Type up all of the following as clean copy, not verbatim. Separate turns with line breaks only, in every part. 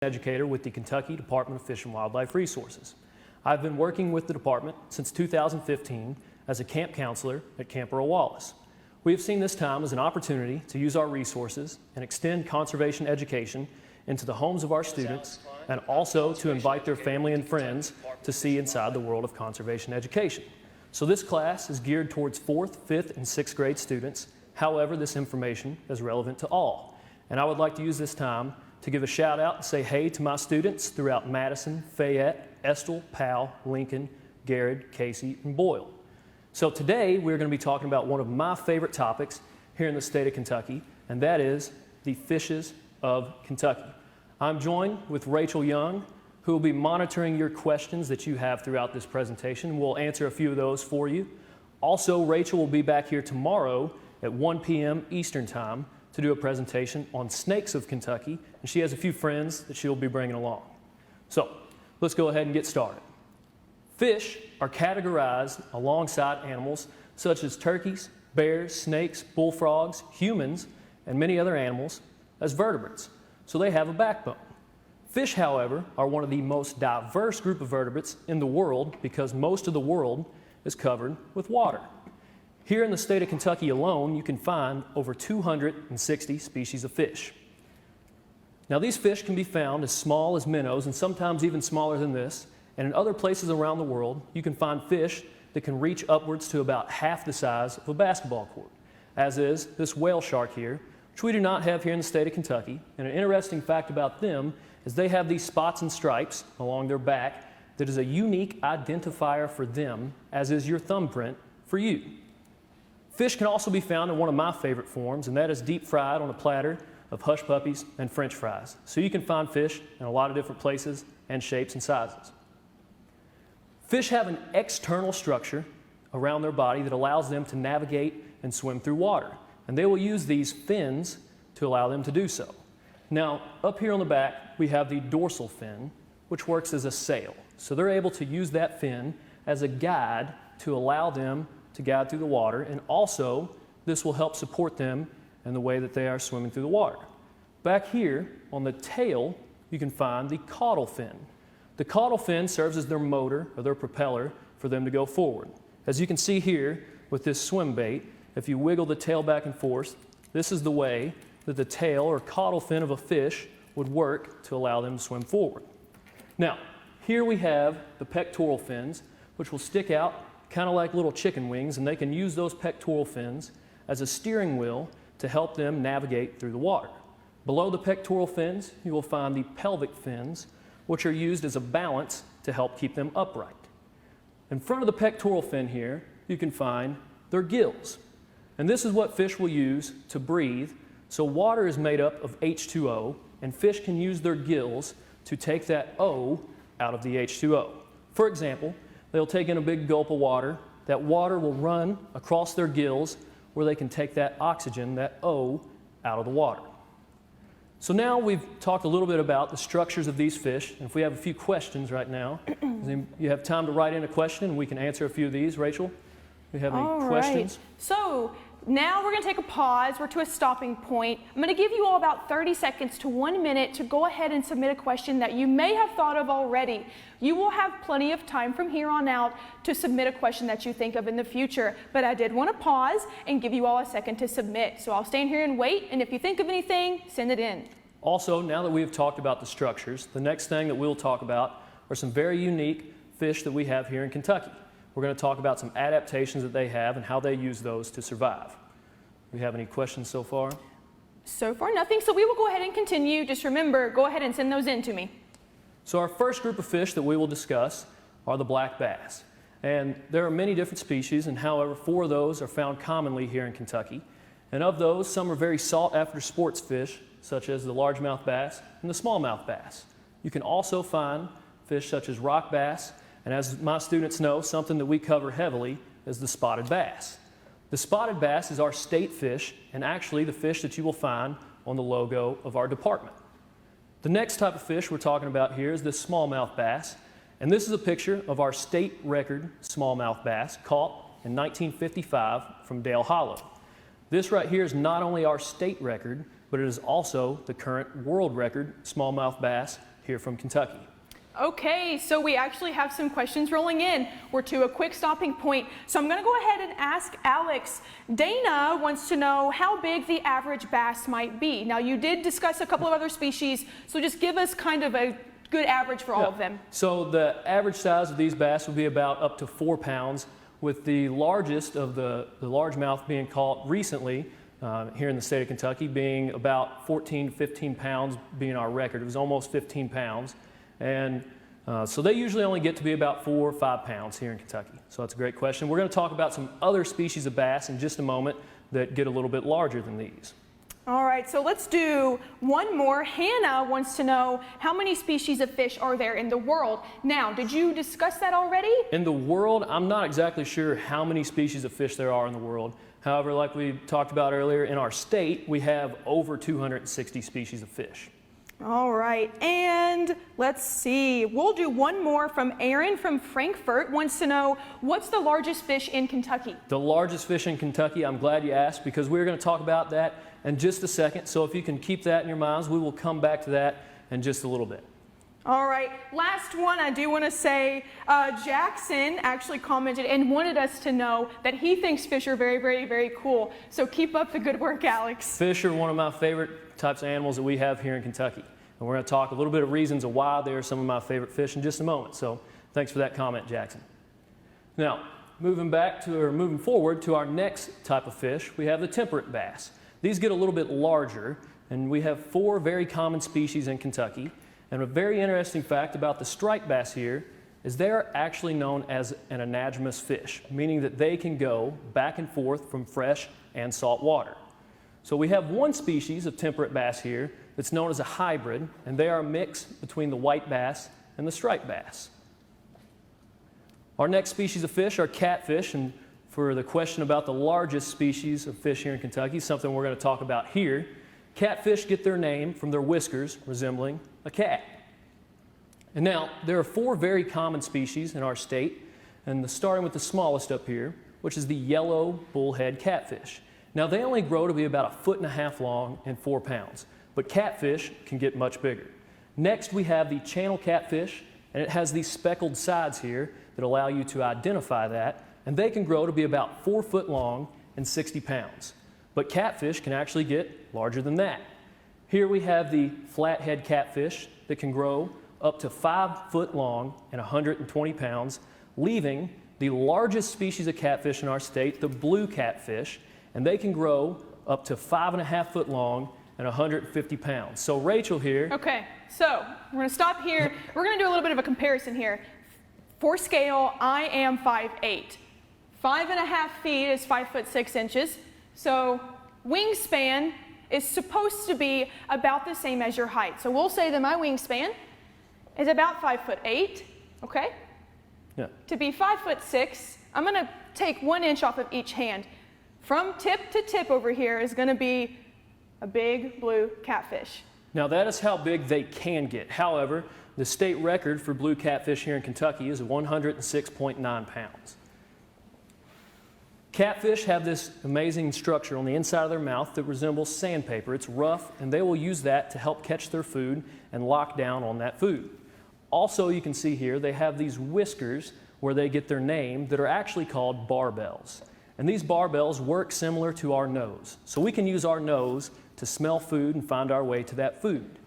educator with the Kentucky Department of Fish and Wildlife Resources. I've been working with the department since 2015 as a camp counselor at Camp Earl Wallace. We have seen this time as an opportunity to use our resources and extend conservation education into the homes of our students and also to invite their family and friends to see inside the world of conservation education. So this class is geared towards 4th, 5th, and 6th grade students. However, this information is relevant to all. And I would like to use this time to give a shout out and say hey to my students throughout Madison, Fayette, Estill, Powell, Lincoln, Garrett, Casey, and Boyle. So today we're going to be talking about one of my favorite topics here in the state of Kentucky, and that is the fishes of Kentucky. I'm joined with Rachel Young, who will be monitoring your questions that you have throughout this presentation. We'll answer a few of those for you. Also, Rachel will be back here tomorrow at 1 p.m. Eastern Time to do a presentation on snakes of Kentucky, and she has a few friends that she'll be bringing along. So let's go ahead and get started. Fish are categorized alongside animals such as turkeys, bears, snakes, bullfrogs, humans, and many other animals as vertebrates. So they have a backbone. Fish, however, are one of the most diverse group of vertebrates in the world because most of the world is covered with water. Here in the state of Kentucky alone, you can find over 260 species of fish. Now, these fish can be found as small as minnows and sometimes even smaller than this. And in other places around the world, you can find fish that can reach upwards to about half the size of a basketball court, as is this whale shark here, which we do not have here in the state of Kentucky. And an interesting fact about them is they have these spots and stripes along their back that is a unique identifier for them, as is your thumbprint for you. Fish can also be found in one of my favorite forms, and that is deep fried on a platter of hush puppies and French fries. So you can find fish in a lot of different places and shapes and sizes. Fish have an external structure around their body that allows them to navigate and swim through water, and they will use these fins to allow them to do so. Now, up here on the back, we have the dorsal fin, which works as a sail. So they're able to use that fin as a guide to allow them to guide through the water, and also this will help support them in the way that they are swimming through the water. Back here on the tail, you can find the caudal fin. The caudal fin serves as their motor or their propeller for them to go forward. As you can see here with this swim bait, if you wiggle the tail back and forth, this is the way that the tail or caudal fin of a fish would work to allow them to swim forward. Now, here we have the pectoral fins, which will stick out kind of like little chicken wings, and they can use those pectoral fins as a steering wheel to help them navigate through the water. Below the pectoral fins, you will find the pelvic fins, which are used as a balance to help keep them upright. In front of the pectoral fin here, you can find their gills. And this is what fish will use to breathe. So water is made up of H2O, and fish can use their gills to take that O out of the H2O. For example, they'll take in a big gulp of water. That water will run across their gills where they can take that oxygen, that O, out of the water. So now we've talked a little bit about the structures of these fish. And if we have a few questions right now, you have time to write in a question and we can answer a few of these. Rachel, do you have any questions?
So now we're going to take a pause. We're to a stopping point. I'm going to give you all about 30 seconds to 1 minute to go ahead and submit a question that you may have thought of already. You will have plenty of time from here on out to submit a question that you think of in the future, but I did want to pause and give you all a second to submit. So I'll stand here and wait, and if you think of anything, send it in.
Also, now that we've talked about the structures, the next thing that we'll talk about are some very unique fish that we have here in Kentucky. We're going to talk about some adaptations that they have and how they use those to survive. Do we have any questions so far?
So far, nothing. So we will go ahead and continue. Just remember, go ahead and send those in to me.
So our first group of fish that we will discuss are the black bass. And there are many different species, and however, 4 of those are found commonly here in Kentucky. And of those, some are very sought-after sports fish, such as the largemouth bass and the smallmouth bass. You can also find fish such as rock bass, and as my students know, something that we cover heavily is the spotted bass. The spotted bass is our state fish, and actually the fish that you will find on the logo of our department. The next type of fish we're talking about here is the smallmouth bass, and this is a picture of our state record smallmouth bass caught in 1955 from Dale Hollow. This right here is not only our state record, but it is also the current world record smallmouth bass here from Kentucky.
Okay, so we actually have some questions rolling in. We're to a quick stopping point. So I'm going to go ahead and ask Alex. Dana wants to know how big the average bass might be. Now, you did discuss a couple of other species, so just give us kind of a good average for all of them.
So the average size of these bass will be about up to 4 pounds, with the largest of the largemouth being caught recently here in the state of Kentucky being about 14 to 15 pounds being our record. It was almost 15 pounds. And so they usually only get to be about 4 or 5 pounds here in Kentucky. So that's a great question. We're going to talk about some other species of bass in just a moment that get a little bit larger than these.
All right, so let's do one more. Hannah wants to know how many species of fish are there in the world. Now, did you discuss that already?
In the world, I'm not exactly sure how many species of fish there are in the world. However, like we talked about earlier, in our state, we have over 260 species of fish.
All right, and let's see. We'll do one more from Aaron from Frankfurt. Wants to know, what's the largest fish in Kentucky?
The largest fish in Kentucky, I'm glad you asked, because we're going to talk about that in just a second. So if you can keep that in your minds, we will come back to that in just a little bit.
All right, last one. I do want to say Jackson actually commented and wanted us to know that he thinks fish are very, very, very cool. So keep up the good work, Alex.
Fish are one of my favorite types of animals that we have here in Kentucky. And we're going to talk a little bit of reasons of why they are some of my favorite fish in just a moment. So thanks for that comment, Jackson. Now, moving forward to our next type of fish, we have the temperate bass. These get a little bit larger, and we have 4 very common species in Kentucky. And a very interesting fact about the striped bass here is they are actually known as an anadromous fish, meaning that they can go back and forth from fresh and salt water. So we have one species of temperate bass here that's known as a hybrid, and they are a mix between the white bass and the striped bass. Our next species of fish are catfish, and for the question about the largest species of fish here in Kentucky, something we're going to talk about here, catfish get their name from their whiskers resembling a cat. And now, there are 4 very common species in our state, and starting with the smallest up here, which is the yellow bullhead catfish. Now, they only grow to be about 1.5 feet long and 4 pounds, but catfish can get much bigger. Next, we have the channel catfish, and it has these speckled sides here that allow you to identify that, and they can grow to be about 4 foot long and 60 pounds. But catfish can actually get larger than that. Here we have the flathead catfish that can grow up to 5 foot long and 120 pounds, leaving the largest species of catfish in our state, the blue catfish, and they can grow up to 5.5 foot long and 150 pounds. So Rachel here.
Okay, so we're going to stop here. We're going to do a little bit of a comparison here. For scale, I am 5'8". 5.5 feet is 5 foot 6 inches. So wingspan is supposed to be about the same as your height. So we'll say that my wingspan is about 5'8", okay?
Yeah.
To be 5 foot 6, I'm going to take 1 inch off of each hand. From tip to tip over here is going to be a big blue catfish.
Now that is how big they can get. However, the state record for blue catfish here in Kentucky is 106.9 pounds. Catfish have this amazing structure on the inside of their mouth that resembles sandpaper. It's rough, and they will use that to help catch their food and lock down on that food. Also, you can see here, they have these whiskers where they get their name that are actually called barbels. And these barbels work similar to our nose. So we can use our nose to smell food and find our way to that food.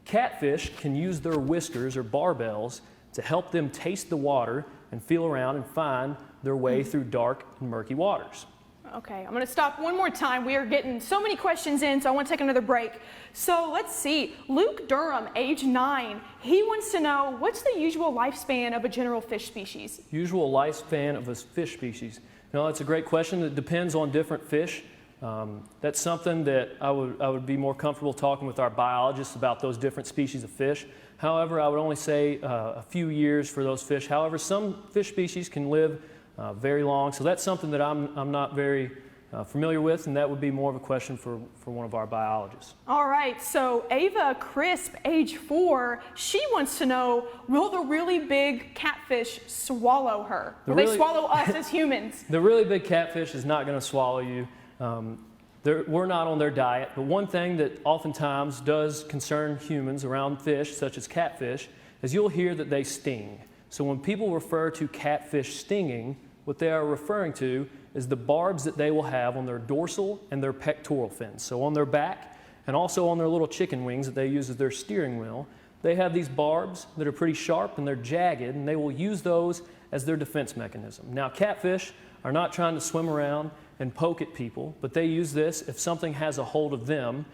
Catfish can use their whiskers or barbels to help them taste the water and feel around and find their way through dark and murky waters.
Okay, I'm going to stop one more time. We are getting so many questions in, so I want to take another break. So let's see. Luke Durham, age 9, he wants to know, what's the usual lifespan of a general fish species?
Usual lifespan of a fish species. No, that's a great question. It depends on different fish. That's something that I would be more comfortable talking with our biologists about those different species of fish. However, I would only say a few years for those fish. However, some fish species can live very long, so that's something that I'm not very familiar with, and that would be more of a question for one of our biologists.
All right, so Ava Crisp, age 4, she wants to know, will the really big catfish swallow her? Will they swallow us as humans?
The really big catfish is not going to swallow you. We're not on their diet, but one thing that oftentimes does concern humans around fish, such as catfish, is you'll hear that they sting. So when people refer to catfish stinging, what they are referring to is the barbs that they will have on their dorsal and their pectoral fins. So on their back and also on their little chicken wings that they use as their steering wheel, they have these barbs that are pretty sharp and they're jagged, and they will use those as their defense mechanism. Now, catfish are not trying to swim around and poke at people, but they use this if something has a hold of them.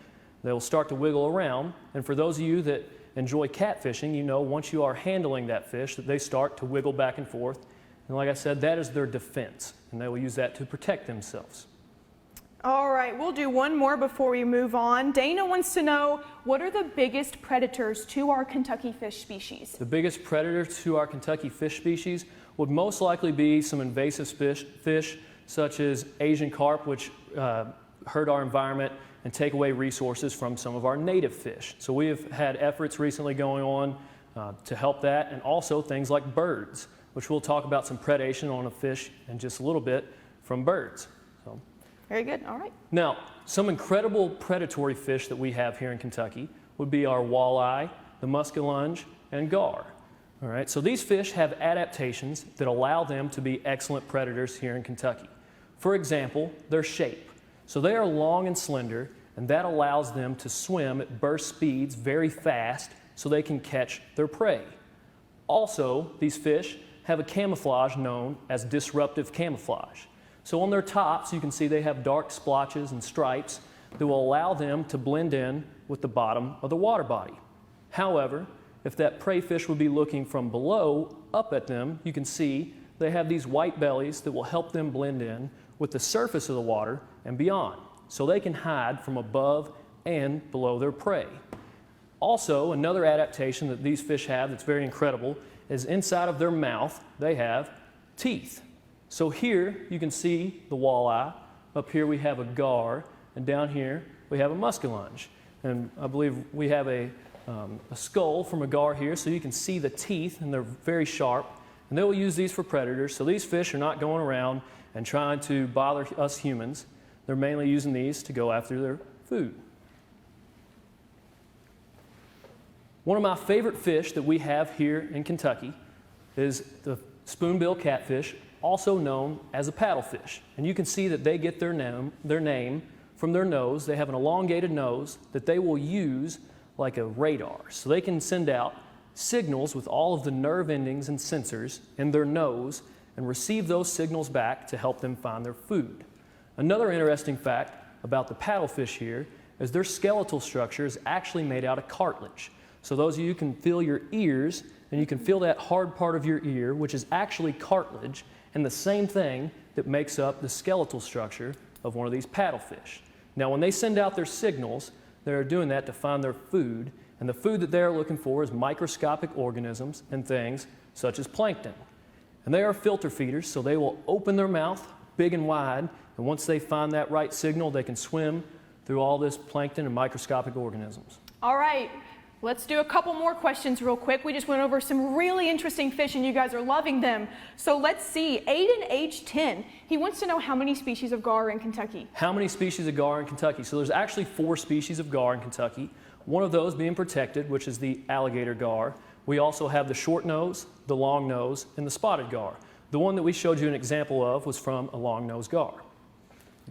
They'll start to wiggle around, and for those of you that enjoy catfishing, you know once you are handling that fish that they start to wiggle back and forth, and like I said, that is their defense, and they will use that to protect themselves.
All right, we'll do one more before we move on. Dana wants to know, what are the biggest predators to our Kentucky fish species?
The biggest predator to our Kentucky fish species would most likely be some invasive fish such as Asian carp, which hurt our environment and take away resources from some of our native fish. So we have had efforts recently going on to help that, and also things like birds, which we'll talk about some predation on a fish in just a little bit from birds. So.
Very good, all right.
Now, some incredible predatory fish that we have here in Kentucky would be our walleye, the muskellunge, and gar. All right, so these fish have adaptations that allow them to be excellent predators here in Kentucky. For example, their shape. So they are long and slender, and that allows them to swim at burst speeds very fast so they can catch their prey. Also, these fish have a camouflage known as disruptive camouflage. So on their tops, you can see they have dark splotches and stripes that will allow them to blend in with the bottom of the water body. However, if that prey fish would be looking from below up at them, you can see they have these white bellies that will help them blend in with the surface of the water and beyond, so they can hide from above and below their prey. Also, another adaptation that these fish have that's very incredible is inside of their mouth, they have teeth. So here you can see the walleye, up here we have a gar, and down here we have a muskellunge. And I believe we have a skull from a gar here, so you can see the teeth, and they're very sharp. And they will use these for predators, so these fish are not going around and trying to bother us humans. They're mainly using these to go after their food. One of my favorite fish that we have here in Kentucky is the spoonbill catfish, also known as a paddlefish. And you can see that they get their name from their nose. They have an elongated nose that they will use like a radar. So they can send out signals with all of the nerve endings and sensors in their nose and receive those signals back to help them find their food. Another interesting fact about the paddlefish here is their skeletal structure is actually made out of cartilage. So those of you can feel your ears, and you can feel that hard part of your ear, which is actually cartilage, and the same thing that makes up the skeletal structure of one of these paddlefish. Now, when they send out their signals, they're doing that to find their food, and the food that they're looking for is microscopic organisms and things such as plankton. And they are filter feeders, so they will open their mouth big and wide, and once they find that right signal, they can swim through all this plankton and microscopic organisms.
All right. Let's do a couple more questions real quick. We just went over some really interesting fish and you guys are loving them. So let's see, Aiden, age 10, he wants to know how many species of gar are in Kentucky.
How many species of gar in Kentucky? So there's actually 4 species of gar in Kentucky. One of those being protected, which is the alligator gar. We also have the short nose, the long nose, and the spotted gar. The one that we showed you an example of was from a long nose gar.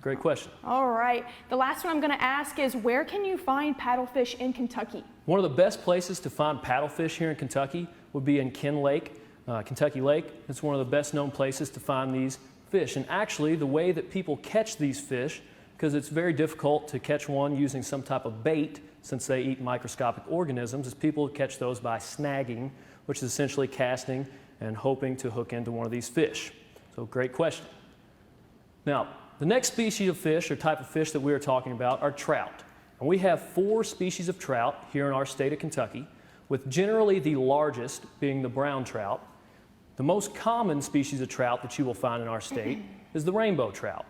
Great question.
All right. The last one I'm going to ask is, where can you find paddlefish in Kentucky?
One of the best places to find paddlefish here in Kentucky would be in Kentucky Lake. It's one of the best known places to find these fish. And actually, the way that people catch these fish, because it's very difficult to catch one using some type of bait since they eat microscopic organisms, is people catch those by snagging, which is essentially casting and hoping to hook into one of these fish. So great question. Now, the next species of fish or type of fish that we are talking about are trout. And we have 4 species of trout here in our state of Kentucky, with generally the largest being the brown trout. The most common species of trout that you will find in our state is the rainbow trout.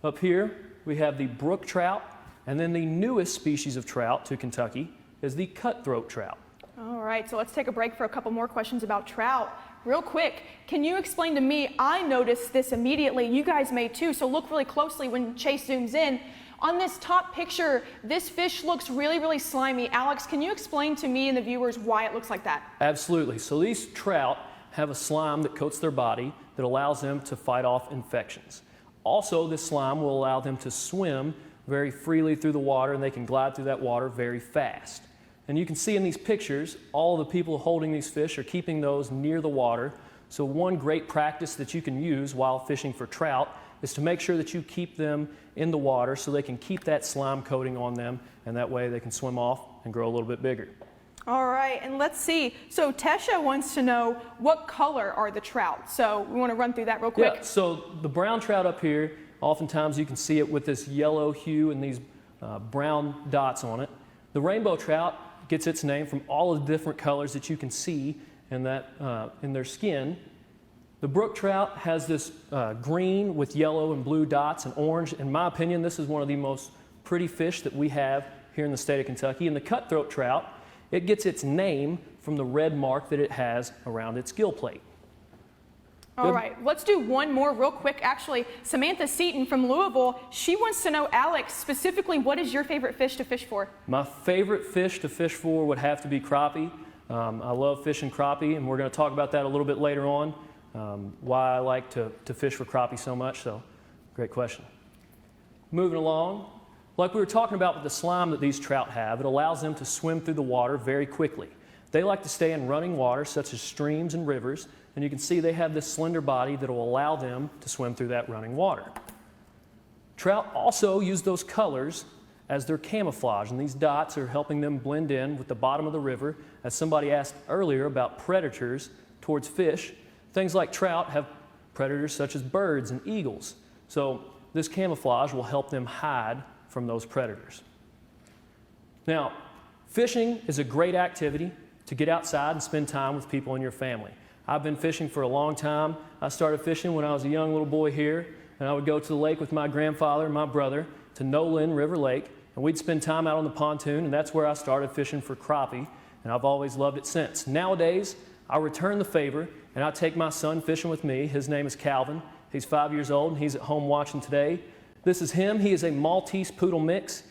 Up here, we have the brook trout, and then the newest species of trout to Kentucky is the cutthroat trout.
All right, so let's take a break for a couple more questions about trout. Real quick, can you explain to me, I noticed this immediately, you guys may too, so look really closely when Chase zooms in. On this top picture, this fish looks really, really slimy. Alex, can you explain to me and the viewers why it looks like that?
Absolutely. So these trout have a slime that coats their body that allows them to fight off infections. Also, this slime will allow them to swim very freely through the water, and they can glide through that water very fast. And you can see in these pictures, all the people holding these fish are keeping those near the water. So one great practice that you can use while fishing for trout is to make sure that you keep them in the water so they can keep that slime coating on them, and that way they can swim off and grow a little bit bigger.
All right, and let's see. So Tesha wants to know, what color are the trout? So we want to run through that real quick.
Yeah, so the brown trout up here, oftentimes you can see it with this yellow hue and these brown dots on it. The rainbow trout gets its name from all of the different colors that you can see in their skin. The brook trout has this green with yellow and blue dots and orange. In my opinion, this is one of the most pretty fish that we have here in the state of Kentucky. And the cutthroat trout, it gets its name from the red mark that it has around its gill plate.
All right, let's do one more real quick. Actually, Samantha Seaton from Louisville, she wants to know, Alex, specifically, what is your favorite fish to fish for?
My favorite fish to fish for would have to be crappie. I love fishing crappie, and we're going to talk about that a little bit later on, why I like to fish for crappie so much. So, great question. Moving along, like we were talking about with the slime that these trout have, it allows them to swim through the water very quickly. They like to stay in running water, such as streams and rivers, and you can see they have this slender body that will allow them to swim through that running water. Trout also use those colors as their camouflage, and these dots are helping them blend in with the bottom of the river. As somebody asked earlier about predators towards fish, things like trout have predators such as birds and eagles. So this camouflage will help them hide from those predators. Now, fishing is a great activity to get outside and spend time with people in your family. I've been fishing for a long time. I started fishing when I was a young little boy here, and I would go to the lake with my grandfather and my brother to Nolan River Lake, and we'd spend time out on the pontoon, and that's where I started fishing for crappie, and I've always loved it since. Nowadays, I return the favor, and I take my son fishing with me. His name is Calvin. He's 5 years old, and he's at home watching today. This is him. He is a Maltese poodle mix.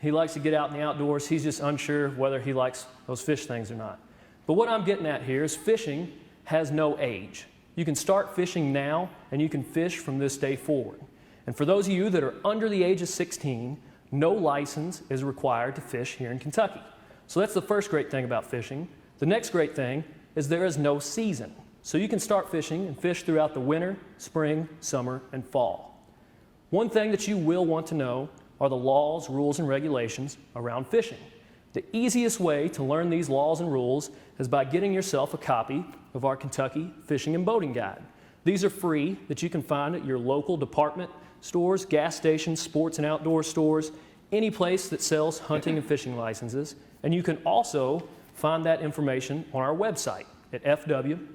He likes to get out in the outdoors. He's just unsure whether he likes those fish things or not. But what I'm getting at here is fishing has no age. You can start fishing now, and you can fish from this day forward. And for those of you that are under the age of 16, no license is required to fish here in Kentucky. So that's the first great thing about fishing. The next great thing is there is no season. So you can start fishing and fish throughout the winter, spring, summer, and fall. One thing that you will want to know are the laws, rules, and regulations around fishing. The easiest way to learn these laws and rules is by getting yourself a copy of our Kentucky Fishing and Boating Guide. These are free that you can find at your local department stores, gas stations, sports and outdoor stores, any place that sells hunting and fishing licenses. And you can also find that information on our website at fw.ky.gov.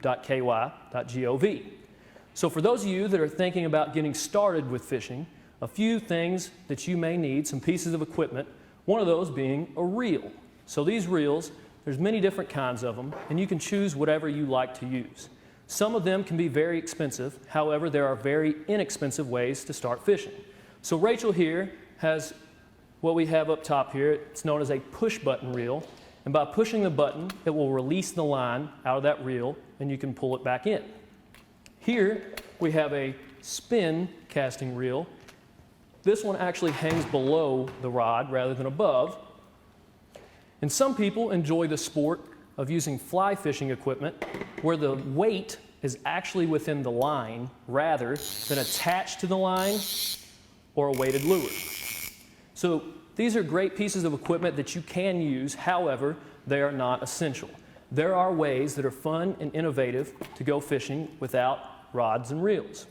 So for those of you that are thinking about getting started with fishing, a few things that you may need, some pieces of equipment, one of those being a reel. So these reels, there's many different kinds of them, and you can choose whatever you like to use. Some of them can be very expensive. However, there are very inexpensive ways to start fishing. So Rachel here has what we have up top here. It's known as a push button reel. And by pushing the button, it will release the line out of that reel, and you can pull it back in. Here, we have a spin casting reel. This one actually hangs below the rod rather than above. And some people enjoy the sport of using fly fishing equipment where the weight is actually within the line rather than attached to the line or a weighted lure. So these are great pieces of equipment that you can use. However, they are not essential. There are ways that are fun and innovative to go fishing without rods and reels.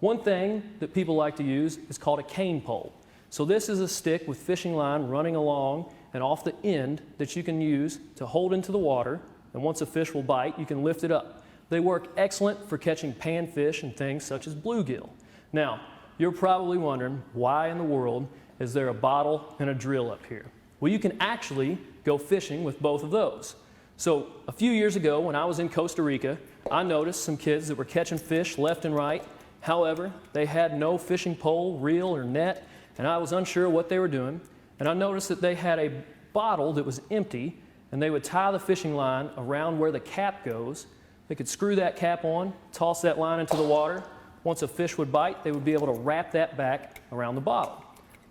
One thing that people like to use is called a cane pole. So this is a stick with fishing line running along and off the end that you can use to hold into the water, and once a fish will bite, you can lift it up. They work excellent for catching panfish and things such as bluegill. Now, you're probably wondering, why in the world is there a bottle and a drill up here? Well, you can actually go fishing with both of those. So a few years ago when I was in Costa Rica, I noticed some kids that were catching fish left and right. However, they had no fishing pole, reel, or net, and I was unsure what they were doing, and I noticed that they had a bottle that was empty, and they would tie the fishing line around where the cap goes. They could screw that cap on, toss that line into the water. Once a fish would bite, they would be able to wrap that back around the bottle.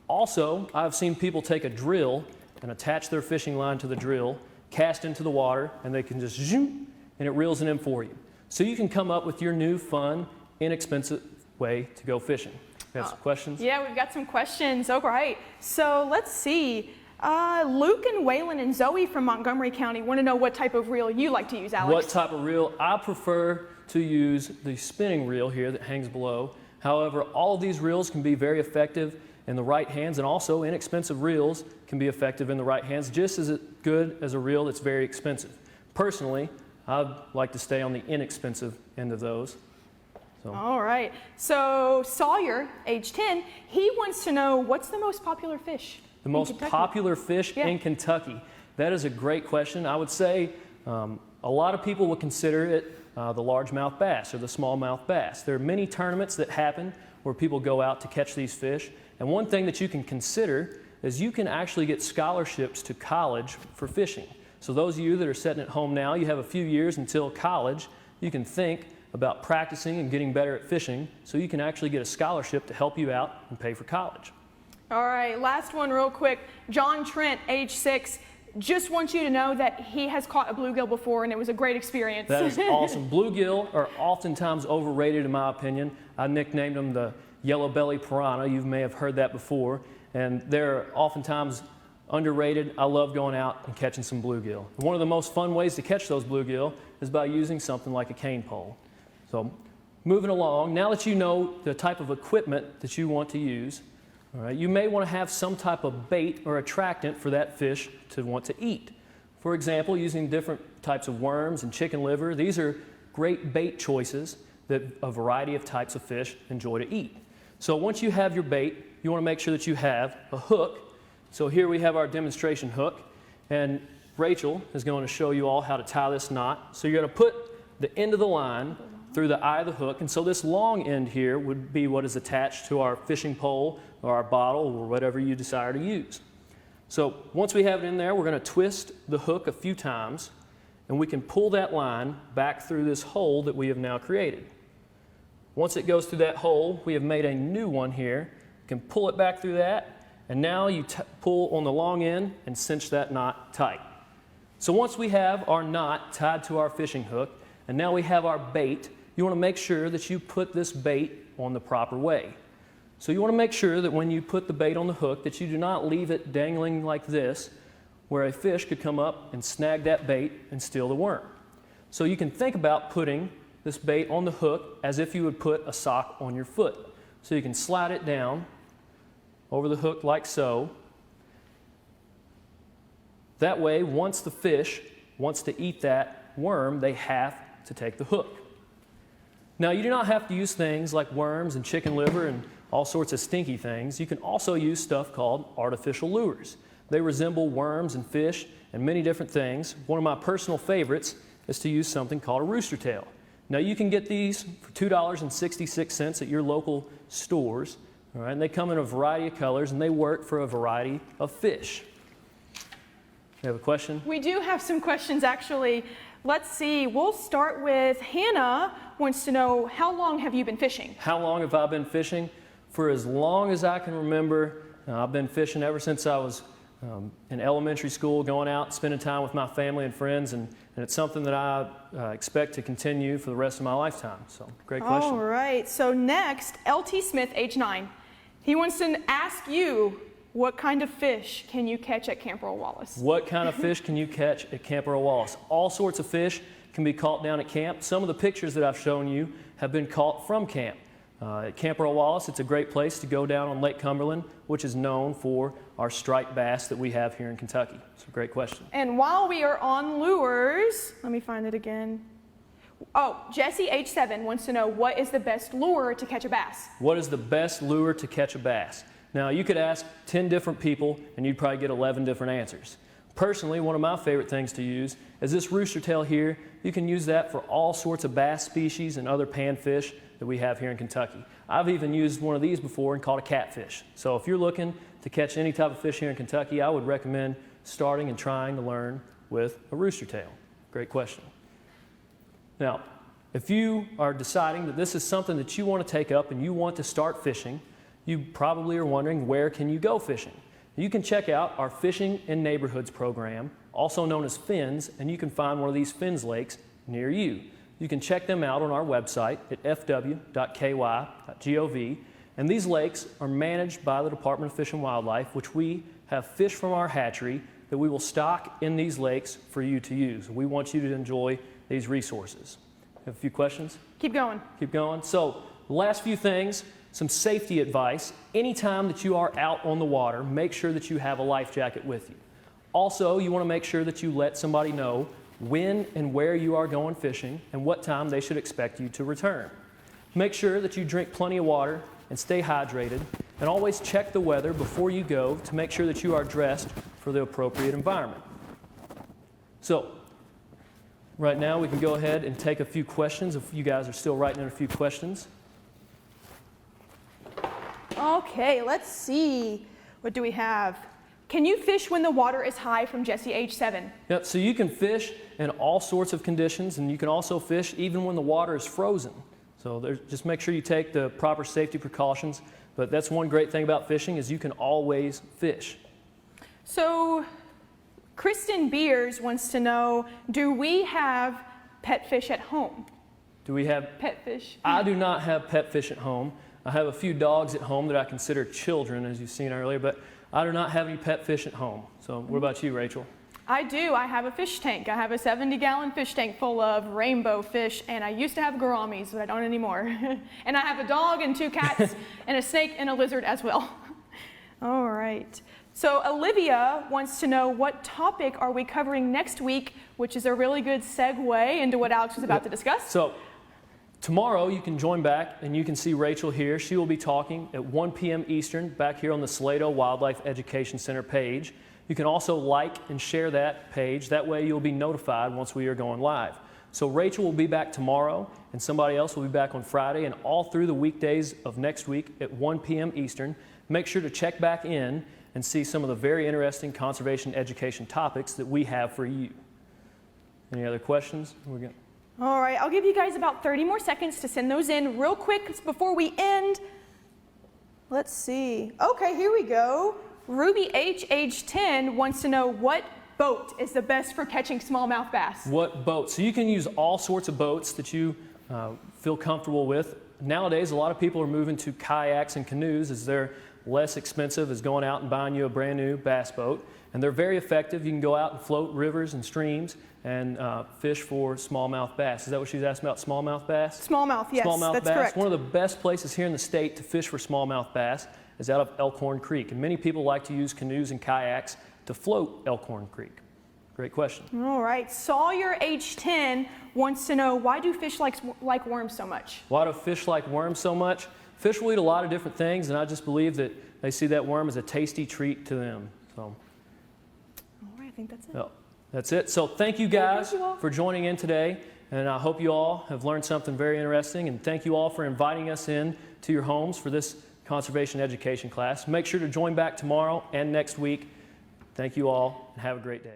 Also, I've seen people take a drill and attach their fishing line to the drill, cast into the water, and they can just zoom, and it reels it in for you. So you can come up with your new, fun, inexpensive way to go fishing. We have some questions?
Yeah, we've got some questions. All right. So let's see. Luke and Waylon and Zoe from Montgomery County want to know what type of reel you like to use, Alex.
What type of reel? I prefer to use the spinning reel here that hangs below. However, all of these reels can be very effective in the right hands, and also inexpensive reels can be effective in the right hands, just as good as a reel that's very expensive. Personally, I'd like to stay on the inexpensive end of those. So.
All right. So Sawyer, age 10, he wants to know what's the most popular fish?
The most popular fish in Kentucky. That is a great question. I would say a lot of people would consider it the largemouth bass or the smallmouth bass. There are many tournaments that happen where people go out to catch these fish. And one thing that you can consider is you can actually get scholarships to college for fishing. So those of you that are sitting at home now, you have a few years until college, you can think about practicing and getting better at fishing so you can actually get a scholarship to help you out and pay for college.
All right, last one real quick. John Trent, age 6, just wants you to know that he has caught a bluegill before and it was a great experience.
That is awesome. Bluegill are oftentimes overrated in my opinion. I nicknamed them the yellow belly piranha. You may have heard that before. And they're oftentimes underrated. I love going out and catching some bluegill. And one of the most fun ways to catch those bluegill is by using something like a cane pole. So moving along, now that you know the type of equipment that you want to use, all right, you may want to have some type of bait or attractant for that fish to want to eat. For example, using different types of worms and chicken liver. These are great bait choices that a variety of types of fish enjoy to eat. So once you have your bait, you want to make sure that you have a hook. So here we have our demonstration hook, and Rachel is going to show you all how to tie this knot. So you're going to put the end of the line through the eye of the hook, and so this long end here would be what is attached to our fishing pole or our bottle or whatever you desire to use. So once we have it in there, we're going to twist the hook a few times, and we can pull that line back through this hole that we have now created. Once it goes through that hole, we have made a new one here. You can pull it back through that, and now you pull on the long end and cinch that knot tight. So once we have our knot tied to our fishing hook, and now we have our bait, you want to make sure that you put this bait on the proper way. So you want to make sure that when you put the bait on the hook that you do not leave it dangling like this, where a fish could come up and snag that bait and steal the worm. So you can think about putting this bait on the hook as if you would put a sock on your foot. So you can slide it down over the hook like so. That way, once the fish wants to eat that worm, they have to take the hook. Now, you do not have to use things like worms and chicken liver and all sorts of stinky things. You can also use stuff called artificial lures. They resemble worms and fish and many different things. One of my personal favorites is to use something called a rooster tail. Now, you can get these for $2.66 at your local stores. All right, and they come in a variety of colors, and they work for a variety of fish. You have a question?
We do have some questions, actually. Let's see. We'll start with Hannah. Wants to know, how long have you been fishing?
How long have I been fishing? For as long as I can remember. I've been fishing ever since I was in elementary school, going out, spending time with my family and friends, and it's something that I expect to continue for the rest of my lifetime. So, great question.
All right. So next, LT Smith, age 9. He wants to ask you, what kind of fish can you catch at Camp Earl Wallace?
What kind of fish can you catch at Camp Earl Wallace? All sorts of fish can be caught down at camp. Some of the pictures that I've shown you have been caught from camp. At Camp Earl Wallace, it's a great place to go down on Lake Cumberland, which is known for our striped bass that we have here in Kentucky. It's a great question.
And while we are on lures, let me find it again. Oh, Jesse, age 7, wants to know, what is the best lure to catch a bass?
What is the best lure to catch a bass? Now, you could ask 10 different people, and you'd probably get 11 different answers. Personally, one of my favorite things to use is this rooster tail here. You can use that for all sorts of bass species and other panfish that we have here in Kentucky. I've even used one of these before and caught a catfish. So if you're looking to catch any type of fish here in Kentucky, I would recommend starting and trying to learn with a rooster tail. Great question. Now, if you are deciding that this is something that you want to take up and you want to start fishing, you probably are wondering, where can you go fishing? You can check out our Fishing in Neighborhoods program, also known as FINS, and you can find one of these FINS lakes near you. You can check them out on our website at fw.ky.gov, and these lakes are managed by the Department of Fish and Wildlife, which we have fish from our hatchery that we will stock in these lakes for you to use. We want you to enjoy these resources. Have a few questions?
Keep going.
Keep going. So, the last few things, some safety advice. Anytime that you are out on the water, make sure that you have a life jacket with you. Also, you want to make sure that you let somebody know when and where you are going fishing and what time they should expect you to return. Make sure that you drink plenty of water and stay hydrated, and always check the weather before you go to make sure that you are dressed for the appropriate environment. So, right now we can go ahead and take a few questions if you guys are still writing in a few questions.
Okay, let's see. What do we have? Can you fish when the water is high, from Jesse, age 7?
Yep, so you can fish in all sorts of conditions, and you can also fish even when the water is frozen. So just make sure you take the proper safety precautions. But that's one great thing about fishing, is you can always fish.
So Kristen Beers wants to know, do we have pet fish at home?
Do we have
pet fish?
I do not have pet fish at home. I have a few dogs at home that I consider children, as you've seen earlier, but I do not have any pet fish at home. So what about you, Rachel?
I do. I have a fish tank. I have a 70-gallon fish tank full of rainbow fish, and I used to have gouramis, but I don't anymore. And I have a dog and 2 cats and a snake and a lizard as well. All right. So Olivia wants to know, what topic are we covering next week, which is a really good segue into what Alex was about to discuss.
So tomorrow you can join back and you can see Rachel here. She will be talking at 1 p.m. Eastern back here on the Salado Wildlife Education Center page. You can also like and share that page. That way you'll be notified once we are going live. So Rachel will be back tomorrow, and somebody else will be back on Friday, and all through the weekdays of next week at 1 p.m. Eastern. Make sure to check back in and see some of the very interesting conservation education topics that we have for you. Any other questions?
All right, I'll give you guys about 30 more seconds to send those in real quick before we end. Let's see. Okay, here we go. Ruby H, age 10, wants to know, what boat is the best for catching smallmouth bass?
What boat? So you can use all sorts of boats that you feel comfortable with. Nowadays, a lot of people are moving to kayaks and canoes, as they're less expensive as going out and buying you a brand new bass boat. And they're very effective. You can go out and float rivers and streams and fish for smallmouth bass. Is that what she's asking about, smallmouth bass?
Smallmouth, yes,
smallmouth
that's
bass.
correct.
One of the best places here in the state to fish for smallmouth bass is out of Elkhorn Creek. And many people like to use canoes and kayaks to float Elkhorn Creek. Great question.
All right, Sawyer, age 10, wants to know, why do fish like worms so much?
Why do fish like worms so much? Fish will eat a lot of different things, and I just believe that they see that worm as a tasty treat to them. So,
all right, I think that's it.
Well, that's it. So thank you guys for joining in today, and I hope you all have learned something very interesting, and thank you all for inviting us in to your homes for this conservation education class. Make sure to join back tomorrow and next week. Thank you all, and have a great day.